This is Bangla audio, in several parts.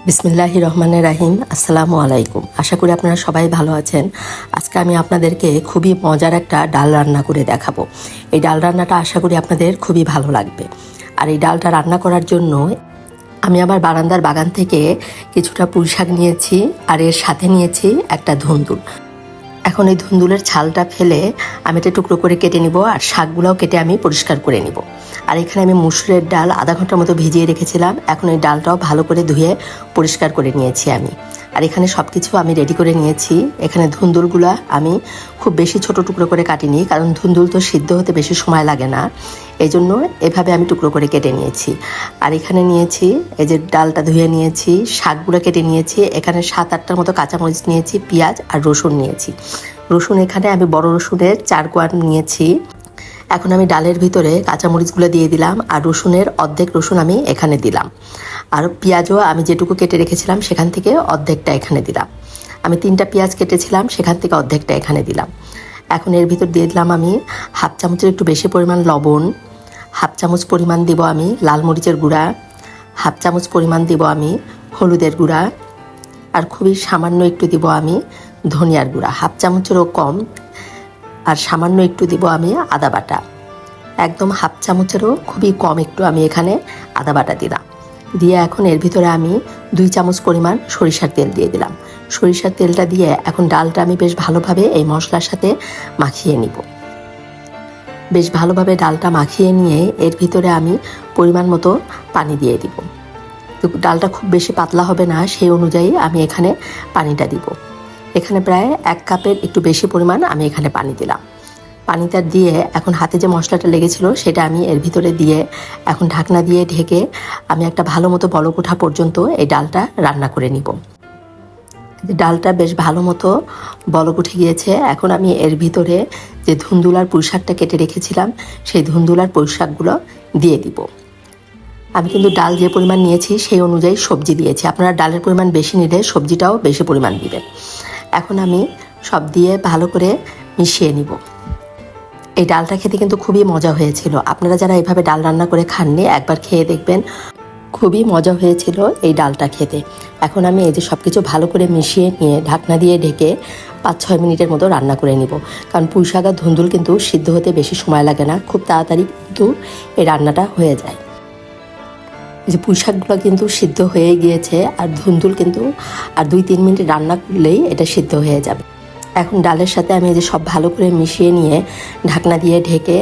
বিসমিল্লাহির রহমানির রাহিম। আসসালামু আলাইকুম। আশা করি আপনারা সবাই ভালো আছেন। আজকে আমি আপনাদেরকে খুবই মজার একটা ডাল রান্না করে দেখাবো। এই ডাল রান্নাটা আশা করি আপনাদের খুবই ভালো লাগবে। আর এই ডালটা রান্না করার জন্য আমি আমার বারান্দার বাগান থেকে কিছুটা পুঁই শাক নিয়েছি, আর এর সাথে নিয়েছি একটা ধুন্দুল। এখন এই ধুন্দুলের ছালটা ফেলে আমি এটা টুকরো করে কেটে নিব, আর শাকগুলোও কেটে আমি পরিষ্কার করে নিব। আর এখানে আমি মুসুরের ডাল আধা ঘন্টার মতো ভিজিয়ে রেখেছিলাম। এখন এই ডালটাও ভালো করে ধুয়ে পরিষ্কার করে নিয়েছি আমি। আর এখানে সব কিছু আমি রেডি করে নিয়েছি। এখানে ধুন্দুলগুলো আমি খুব বেশি ছোট টুকরো করে কাটিনি, কারণ ধুন্দুল তো সিদ্ধ হতে বেশি সময় লাগে না, এই জন্য এভাবে আমি টুকরো করে কেটে নিয়েছি। আর এখানে নিয়েছি, এই যে ডালটা ধুয়ে নিয়েছি, শাকগুলো কেটে নিয়েছি। এখানে 7-8টার মতো কাঁচামরিচ নিয়েছি, পেঁয়াজ আর রসুন নিয়েছি। রসুন এখানে আমি বড় রসুনের 4 কোয়া নিয়েছি। এখন আমি ডালের ভিতরে কাঁচামরিচগুলো দিয়ে দিলাম, আর রসুনের অর্ধেক রসুন আমি এখানে দিলাম। আর পেঁয়াজও আমি যেটুকু কেটে রেখেছিলাম সেখান থেকে অর্ধেকটা এখানে দিলাম। আমি 3টা পেঁয়াজ কেটেছিলাম, সেখান থেকে অর্ধেকটা এখানে দিলাম। এখন এর ভিতর দিয়ে দিলাম আমি হাফ চামচের একটু বেশি পরিমাণ লবণ, হাফ চামচ পরিমাণ দিব আমি লাল মরিচের গুঁড়া, হাফ চামচ পরিমাণ দিব আমি হলুদের গুঁড়া, আর খুবই সামান্য একটু দিব আমি ধনিয়ার গুঁড়া, হাফ চামচেরও কম। আর সামান্য একটু দিব আমি আদা বাটা, একদম হাফ চামচেরও খুবই কম একটু আমি এখানে আদা বাটা দিলাম। দিয়ে এখন এর ভিতরে আমি 2 চামচ পরিমাণ সরিষার তেল দিয়ে দিলাম। সরিষার তেলটা দিয়ে এখন ডালটা আমি বেশ ভালোভাবে এই মশলার সাথে মাখিয়ে নিব। বেশ ভালোভাবে ডালটা মাখিয়ে নিয়ে এর ভিতরে আমি পরিমাণ মতো পানি দিয়ে দিব। তো ডালটা খুব বেশি পাতলা হবে না, সেই অনুযায়ী আমি এখানে পানিটা দিব। এখানে প্রায় 1 কাপের একটু বেশি পরিমাণ আমি এখানে পানি দিলাম। পানিটা দিয়ে এখন হাতে যে মশলাটা লেগেছিল সেটা আমি এর ভিতরে দিয়ে এখন ঢাকনা দিয়ে ঢেকে আমি একটা ভালো মতো বলক ওঠা পর্যন্ত এই ডালটা রান্না করে নিব। ডালটা বেশ ভালো মতো বলক উঠে গিয়েছে। এখন আমি এর ভিতরে যে ধুন্দুল আর পুঁই শাকটা কেটে রেখেছিলাম সেই ধুন্দুল আর পুঁই শাকগুলো দিয়ে দিব। আমি কিন্তু ডাল যে পরিমাণ নিয়েছি সেই অনুযায়ী সবজি দিয়েছি। আপনারা ডালের পরিমাণ বেশি নিলে সবজিটাও বেশি পরিমাণ দিবেন। এখন আমি সব দিয়ে ভালো করে মিশিয়ে নিব। এই ডালটা খেতে কিন্তু খুবই মজা হয়েছিল। আপনারা যারা এভাবে ডাল রান্না করে খাননি একবার খেয়ে দেখবেন, খুবই মজা হয়েছিল এই ডালটা খেতে। এখন আমি এই যে সব কিছু ভালো করে মিশিয়ে নিয়ে ঢাকনা দিয়ে ঢেকে 5-6 মিনিটের মতো রান্না করে নিব। কারণ পুঁই শাক আর ধুন্দুল কিন্তু সিদ্ধ হতে বেশি সময় লাগে না, খুব তাড়াতাড়ি কিন্তু এই রান্নাটা হয়ে যায়। এই যে পুঁই শাকগুলো কিন্তু সিদ্ধ হয়ে গিয়েছে, আর ধুন্দুল কিন্তু আর 2-3 মিনিট রান্না করলেই এটা সিদ্ধ হয়ে যাবে। এখন ডালের সাথে আমি এই যে সব ভালো করে মিশিয়ে নিয়ে ঢাকনা দিয়ে ঢেকে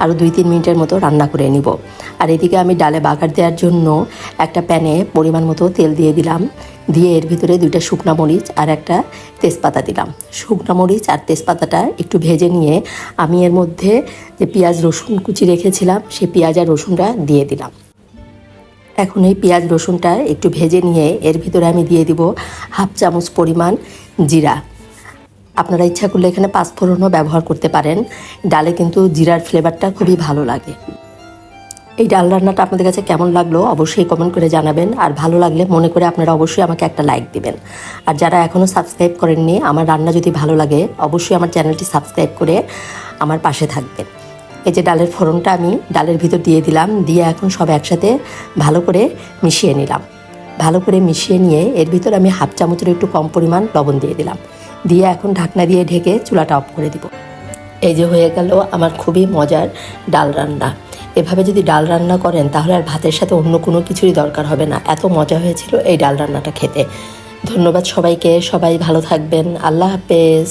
আরও 2-3 মিনিটের মতো রান্না করে নিব। আর এদিকে আমি ডালে বাগার দেওয়ার জন্য একটা প্যানে পরিমাণ মতো তেল দিয়ে দিলাম। দিয়ে এর ভিতরে 2টা শুকনা মরিচ আর একটা তেজপাতা দিলাম। শুকনা মরিচ আর তেজপাতাটা একটু ভেজে নিয়ে আমি এর মধ্যে যে পেঁয়াজ রসুন কুচি রেখেছিলাম সেই পেঁয়াজ আর রসুনটা দিয়ে দিলাম। এখন এই পেঁয়াজ রসুনটা একটু ভেজে নিয়ে এর ভিতরে আমি দিয়ে দিব হাফ চামচ পরিমাণ জিরা। আপনারা ইচ্ছা করলে এখানে 5 ফোড়নও ব্যবহার করতে পারেন। ডালে কিন্তু জিরার ফ্লেভারটা খুবই ভালো লাগে। এই ডাল রান্নাটা আপনাদের কাছে কেমন লাগলো অবশ্যই কমেন্ট করে জানাবেন। আর ভালো লাগলে মনে করে আপনারা অবশ্যই আমাকে একটা লাইক দিবেন। আর যারা এখনও সাবস্ক্রাইব করেননি, আমার রান্না যদি ভালো লাগে অবশ্যই আমার চ্যানেলটি সাবস্ক্রাইব করে আমার পাশে থাকবেন। এই যে ডালের ফোড়নটা আমি ডালের ভিতর দিয়ে দিলাম, দিয়ে এখন সব একসাথে ভালো করে মিশিয়ে নিলাম। ভালো করে মিশিয়ে নিয়ে এর ভিতর আমি হাফ চামচের একটু কম পরিমাণ লবণ দিয়ে দিলাম। দিয়ে এখন ঢাকনা দিয়ে ঢেকে চুলাটা অফ করে দিব। এই যে হয়ে গেল আমার খুবই মজার ডাল রান্না। এভাবে যদি ডাল রান্না করেন তাহলে আর ভাতের সাথে অন্য কোনো কিছুরই দরকার হবে না। এত মজা হয়েছিল এই ডাল রান্নাটা খেতে। ধন্যবাদ সবাইকে, সবাই ভালো থাকবেন। আল্লাহ হাফেজ।